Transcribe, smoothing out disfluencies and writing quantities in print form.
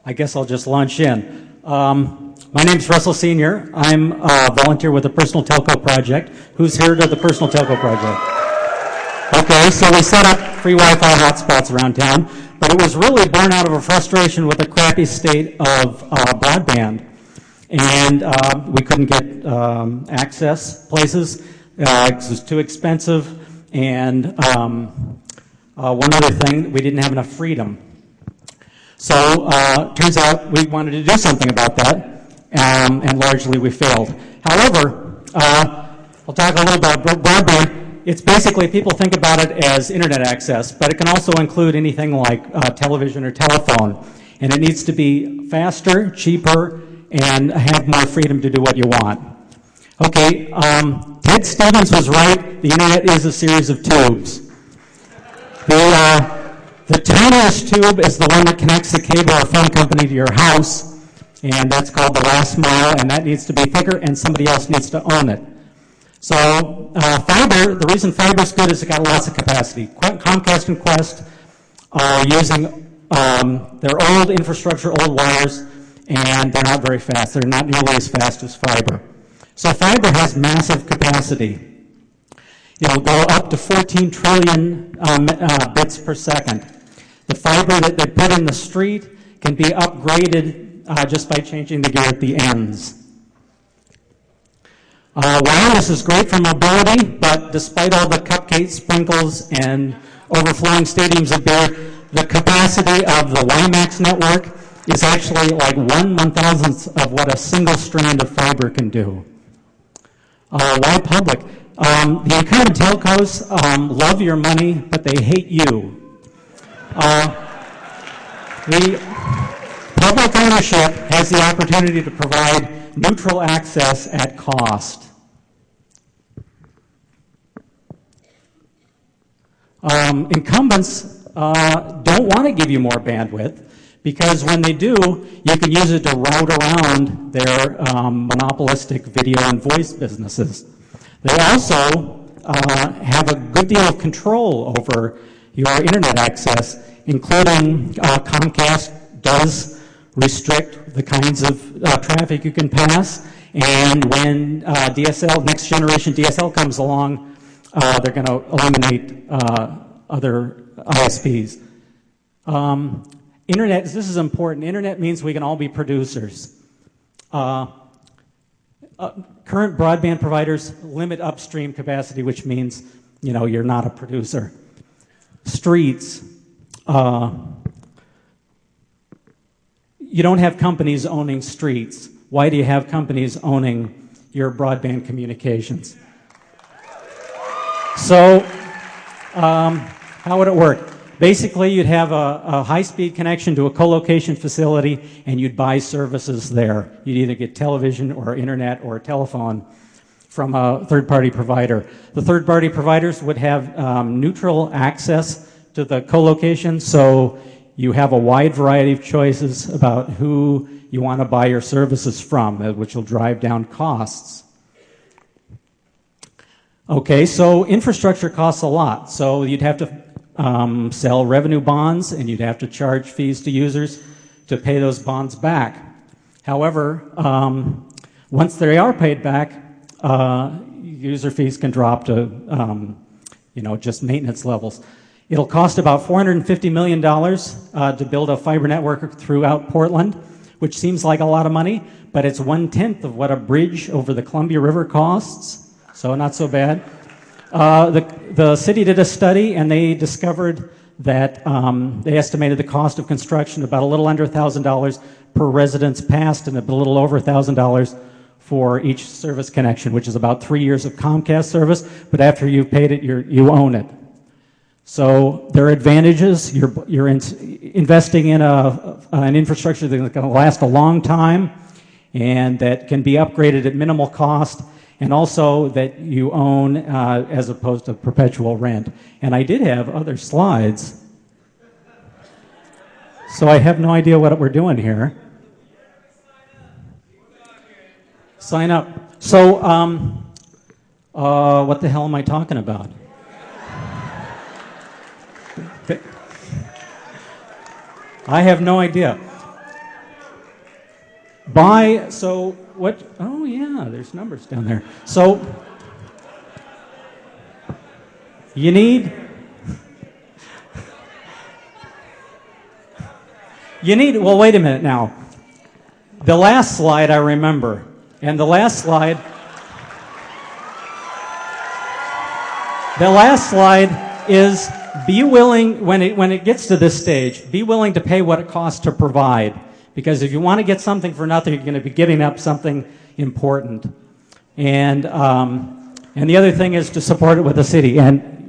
I guess I'll just launch in. My name's Russell Sr. I'm a volunteer with the Personal Telco Project. Who's here to the Personal Telco Project? Okay, so we set up free Wi-Fi hotspots around town, but it was really born out of a frustration with the crappy state of broadband. And we couldn't get access places. It was too expensive. And one other thing, we didn't have enough freedom. So turns out we wanted to do something about that, and largely we failed. However, I'll talk a little about broadband. It's basically, people think about it as internet access, but it can also include anything like television or telephone. And it needs to be faster, cheaper, and have more freedom to do what you want. Okay, Ted Stevens was right. The internet is a series of tubes. The tiniest tube is the one that connects the cable or phone company to your house, and that's called the last mile, and that needs to be thicker, and somebody else needs to own it. So fiber, the reason fiber's good is it got lots of capacity. Comcast and Quest are using their old infrastructure, old wires, and they're not very fast. They're not nearly as fast as fiber. So fiber has massive capacity. It'll go up to 14 trillion bits per second. The fiber that they put in the street can be upgraded just by changing the gear at the ends. Wireless is great for mobility, but despite all the cupcake sprinkles and overflowing stadiums of beer, the capacity of the WiMAX network is actually like 1/1000th of what a single strand of fiber can do. Why public? The incumbent telcos love your money, but they hate you. The public ownership has the opportunity to provide neutral access at cost. Incumbents don't want to give you more bandwidth, because when they do, you can use it to route around their monopolistic video and voice businesses. They also have a good deal of control over your internet access, including Comcast does restrict the kinds of traffic you can pass, and when DSL, next generation DSL comes along, they're going to eliminate other ISPs. Internet, this is important. Internet means we can all be producers. Current broadband providers limit upstream capacity, which means, you're not a producer. Streets, you don't have companies owning streets. Why do you have companies owning your broadband communications? So, how would it work? Basically, you'd have a high-speed connection to a co-location facility, and you'd buy services there. You'd either get television or internet or a telephone from a third-party provider. The third-party providers would have neutral access to the co-location, so you have a wide variety of choices about who you want to buy your services from, which will drive down costs. Okay, so infrastructure costs a lot, so you'd have to sell revenue bonds, and you'd have to charge fees to users to pay those bonds back. However, once they are paid back, user fees can drop to just maintenance levels. It'll cost about $450 million to build a fiber network throughout Portland, which seems like a lot of money, but it's 1/10 of what a bridge over the Columbia River costs, so not so bad. The city did a study, and they discovered that they estimated the cost of construction about a little under $1,000 per residence passed, and a little over $1,000 for each service connection, which is about 3 years of Comcast service, but after you've paid it, you own it. So there are advantages. You're investing in an infrastructure that's going to last a long time, and that can be upgraded at minimal cost, and also that you own as opposed to perpetual rent. And I did have other slides, so I have no idea what we're doing here. Sign up. So, what the hell am I talking about? I have no idea. buy, so what, oh yeah, there's numbers down there. So you need, well, wait a minute now. The last slide I remember, and the last slide is be willing, when it gets to this stage, be willing to pay what it costs to provide. Because if you want to get something for nothing, you're going to be giving up something important. And the other thing is to support it with the city. And